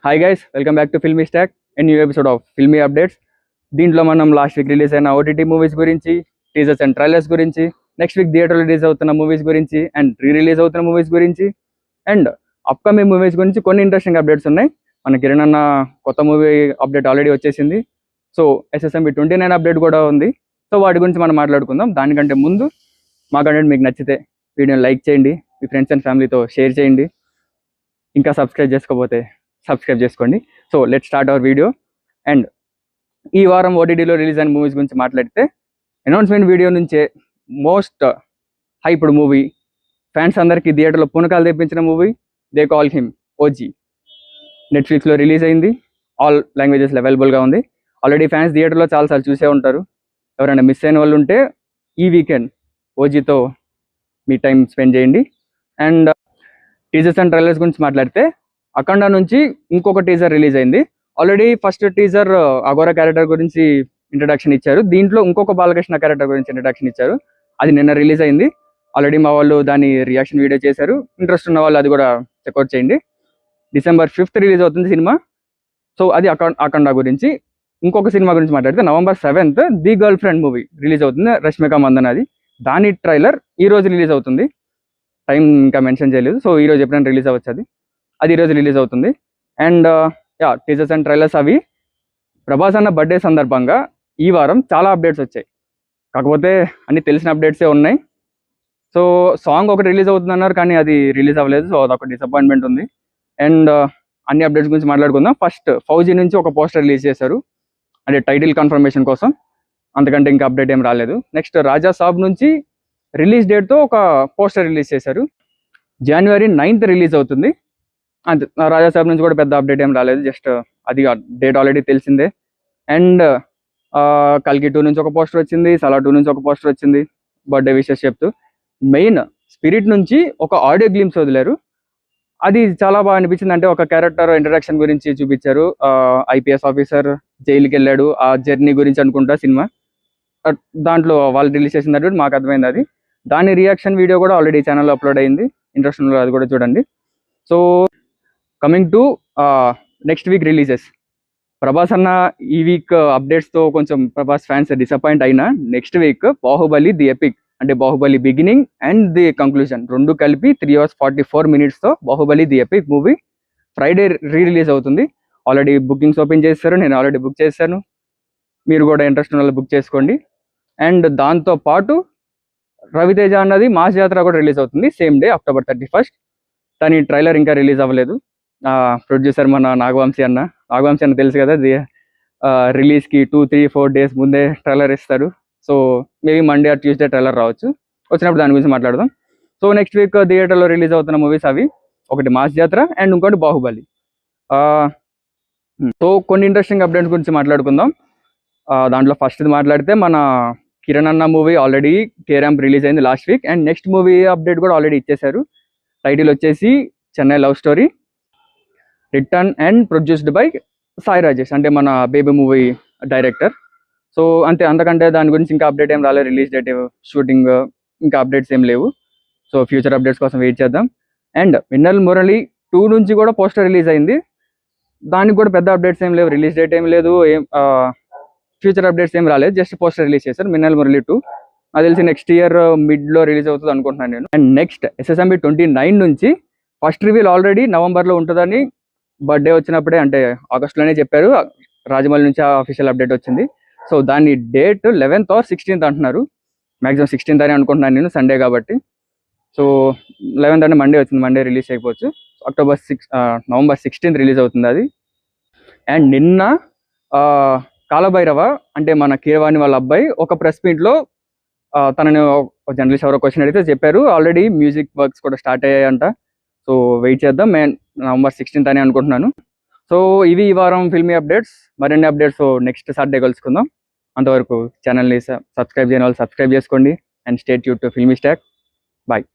Hi guys, welcome back to filmy stock and new episode of filmy updates. దీంట్లో మనం last week release అయిన OTT movies గురించి, teasers and trailers గురించి, next week థియేటర్లో release అవుతున్న movies గురించి అండ్ రిలీజ్ అవుతున్న మూవీస్ గురించి అండ్ అప్కమింగ్ మూవీస్ గురించి కొన్ని ఇంట్రెస్టింగ్ అప్డేట్స్ ఉన్నాయి. మన కిరణ్ అన్న కొత్త మూవీ అప్డేట్ ఆల్రెడీ వచ్చేసింది. సో SSMB 29 అప్డేట్ కూడా ఉంది. సో వాటి గురించి మనం మాట్లాడుకుందాం. దానికంటే ముందు మా కంటెంట్ మీకు నచ్చితే వీడియోని లైక్ చేయండి, మీ ఫ్రెండ్స్ అండ్ ఫ్యామిలీతో షేర్ చేయండి. ఇంకా సబ్స్క్రైబ్ చేసుకోకపోతే సబ్స్క్రైబ్ చేసుకోండి. So let start our video. And ఈ వారం ఓటీటీలో రిలీజ్ అయిన మూవీస్ గురించి మాట్లాడితే, అనౌన్స్మెంట్ వీడియో నుంచే మోస్ట్ హైప్డ్ మూవీ, ఫ్యాన్స్ అందరికీ థియేటర్లో పునకాలు తెప్పించిన movie, they call him OG, నెట్ఫ్లిక్స్లో రిలీజ్ అయింది. ఆల్ లాంగ్వేజెస్లో అవైలబుల్గా ఉంది. ఆల్రెడీ ఫ్యాన్స్ థియేటర్లో చాలాసార్లు చూసే ఉంటారు. ఎవరైనా మిస్ అయిన వాళ్ళు ఉంటే ఈ వీకెండ్ ఓజీతో మీ టైం స్పెండ్ చేయండి. అండ్ టీజర్స్ అండ్ ట్రైలర్స్ గురించి మాట్లాడితే, అఖండ నుంచి ఇంకొక టీజర్ రిలీజ్ అయింది. Already first teaser Aghora character గురించి ఇంట్రడక్షన్ ఇచ్చారు. దీంట్లో ఇంకొక బాలకృష్ణ క్యారెక్టర్ గురించి ఇంట్రడక్షన్ ఇచ్చారు. అది నిన్న రిలీజ్ అయింది. ఆల్రెడీ మా వాళ్ళు దాని రియాక్షన్ వీడియో చేశారు. ఇంట్రెస్ట్ ఉన్న వాళ్ళు అది కూడా చెక్అవుట్ చేయండి. December 5th రిలీజ్ అవుతుంది సినిమా. సో అది అఖండ గురించి. ఇంకొక సినిమా గురించి మాట్లాడితే, November 7th the girl friend movie release అవుతుంది, రష్మిక మందన్. అది దాని ట్రైలర్ ఈ రోజు రిలీజ్ అవుతుంది. టైం ఇంకా మెన్షన్ చేయలేదు. సో ఈ రోజు ఎప్పుడైనా రిలీజ్ అవ్వచ్చు. అది ఈరోజు రిలీజ్ అవుతుంది. అండ్ టీజర్స్ అండ్ ట్రైలర్స్ అవి. ప్రభాస్ అన్న బర్త్డే సందర్భంగా ఈ వారం చాలా అప్డేట్స్ వచ్చాయి. కాకపోతే అన్ని తెలిసిన అప్డేట్సే ఉన్నాయి. సో సాంగ్ ఒకటి రిలీజ్ అవుతుంది అన్నారు, కానీ అది రిలీజ్ అవ్వలేదు. సో అదొక డిసప్పాయింట్మెంట్ ఉంది. అండ్ అన్ని అప్డేట్స్ గురించి మాట్లాడుకుందాం. ఫస్ట్ ఫౌజీ నుంచి ఒక పోస్టర్ రిలీజ్ చేశారు, అంటే టైటిల్ కన్ఫర్మేషన్ కోసం. అంతకంటే ఇంకా అప్డేట్ ఏం రాలేదు. నెక్స్ట్ రాజా సాబ్ నుంచి రిలీజ్ డేట్తో ఒక పోస్టర్ రిలీజ్ చేశారు. January 9th రిలీజ్ అవుతుంది. అంతే. రాజా సాబ్ నుంచి కూడా పెద్ద అప్డేట్ ఏం రాలేదు. జస్ట్ అది డేట్ ఆల్రెడీ తెలిసిందే. అండ్ కల్కి 2 నుంచి ఒక పోస్టర్ వచ్చింది, సలా 2 నుంచి ఒక పోస్టర్ వచ్చింది, బర్త్డే విషెస్ చెప్తూ. మెయిన్ స్పిరిట్ నుంచి ఒక ఆడియో గ్లిమ్స్ వదిలారు. అది చాలా బాగా అనిపించింది. అంటే ఒక క్యారెక్టర్ ఇంట్రడక్షన్ గురించి చూపించారు. IPS ఆఫీసర్ జైలుకి వెళ్ళాడు, ఆ జర్నీ గురించి అనుకుంటా సినిమా. దాంట్లో వాళ్ళు రిలీజ్ చేసిన తర్వాత మాకు అర్థమైంది అది. దాని రియాక్షన్ వీడియో కూడా ఆల్రెడీ ఛానల్లో అప్లోడ్ అయింది. ఇంట్రెస్ట్ ఉన్న అది కూడా చూడండి. So coming to next week releases. Prabhas అన్న ఈ వీక్ అప్డేట్స్తో కొంచెం ప్రభాస్ ఫ్యాన్స్ డిసప్పాయింట్ అయినా, next week Baahubali the epic, అంటే Baahubali beginning and the conclusion రెండు కలిపి 3 hours 44 minutesతో Baahubali the epic movie Friday release అవుతుంది. ఆల్రెడీ బుకింగ్స్ ఓపెన్ చేస్తారు. నేను ఆల్రెడీ బుక్ చేశాను. మీరు కూడా ఇంట్రెస్ట్ ఉన్న వాళ్ళు బుక్ చేసుకోండి. అండ్ దాంతో పాటు రవితేజ అన్నది మాస్ జాతర కూడా రిలీజ్ అవుతుంది సేమ్ డే, October 31st. దాని ట్రైలర్ ఇంకా రిలీజ్ అవ్వలేదు. ప్రొడ్యూసర్ మన నాగవంశీ అన్న తెలుసు కదా, రిలీజ్కి 2-3-4 days ముందే ట్రైలర్ ఇస్తారు. So maybe Monday or Tuesday trailer రావచ్చు. వచ్చినప్పుడు దాని గురించి మాట్లాడదాం. సో నెక్స్ట్ వీక్ థియేటర్లో రిలీజ్ అవుతున్న మూవీస్ అవి. ఒకటి మాస్ జాతర అండ్ ఇంకోటి బాహుబలి. సో కొన్ని ఇంట్రెస్టింగ్ అప్డేట్స్ గురించి మాట్లాడుకుందాం. దాంట్లో ఫస్ట్ మాట్లాడితే, మన కిరణ్ అన్న మూవీ ఆల్రెడీ కేరాంప్ రిలీజ్ అయింది last week. And next movie update కూడా ఆల్రెడీ ఇచ్చేశారు. టైటిల్ వచ్చేసి Chennai love story, return and produced by Sai Rajesh, అంటే మన బేబీ మూవీ డైరెక్టర్. సో అంతే, అంతకంటే దాని గురించి ఇంకా అప్డేట్ ఏం రాలేదు. రిలీజ్ డేట్, షూటింగ్, ఇంకా అప్డేట్స్ ఏం లేవు. సో ఫ్యూచర్ అప్డేట్స్ కోసం వెయిట్ చేద్దాం. అండ్ మిన్నల్ మురళి 2 నుంచి కూడా పోస్టర్ రిలీజ్ అయింది. దానికి కూడా పెద్ద అప్డేట్స్ ఏం లేవు. రిలీజ్ డేట్ ఏం లేదు, ఫ్యూచర్ అప్డేట్స్ ఏం రాలేదు. జస్ట్ పోస్టర్ రిలీజ్ చేశారు. మిన్నల్ మురళి 2 అది తెలిసి నెక్స్ట్ ఇయర్ మిడ్లో రిలీజ్ అవుతుంది అనుకుంటున్నాను నేను. అండ్ నెక్స్ట్ SSMB 29 నుంచి ఫస్ట్ రివీల్ ఆల్రెడీ నవంబర్లో ఉంటుందని బర్త్డే వచ్చినప్పుడే, అంటే ఆగస్ట్లోనే చెప్పారు. రాజమౌళి నుంచి అఫీషియల్ అప్డేట్ వచ్చింది. సో దాని డేట్ 11th or 16th అంటున్నారు. మ్యాక్సిమం 16th అని అనుకుంటున్నాను నేను, సండే కాబట్టి. సో 11th అంటే మండే వచ్చింది, మండే రిలీజ్ అయిపోవచ్చు. November 16th రిలీజ్ అవుతుంది అది. అండ్ నిన్న కాలభైరవ, అంటే మన కీరవాణి వాళ్ళ అబ్బాయి, ఒక ప్రెస్ మీట్లో తనని జర్నలిస్ట్ ఎవరో క్వశ్చన్ అడిగితే చెప్పారు ఆల్రెడీ మ్యూజిక్ వర్క్స్ కూడా స్టార్ట్ అయ్యాయంట. సో వెయిట్ చేద్దాం. November 16th అని అనుకుంటున్నాను. సో ఇవి ఈ వారం ఫిల్మీ అప్డేట్స్. మరిన్ని అప్డేట్స్ నెక్స్ట్ సాటర్డే కలుసుకుందాం. అంతవరకు ఛానల్ని సబ్స్క్రైబ్ చేయని వాళ్ళు సబ్స్క్రైబ్ చేసుకోండి. And stay tune to filmy stock. Bye.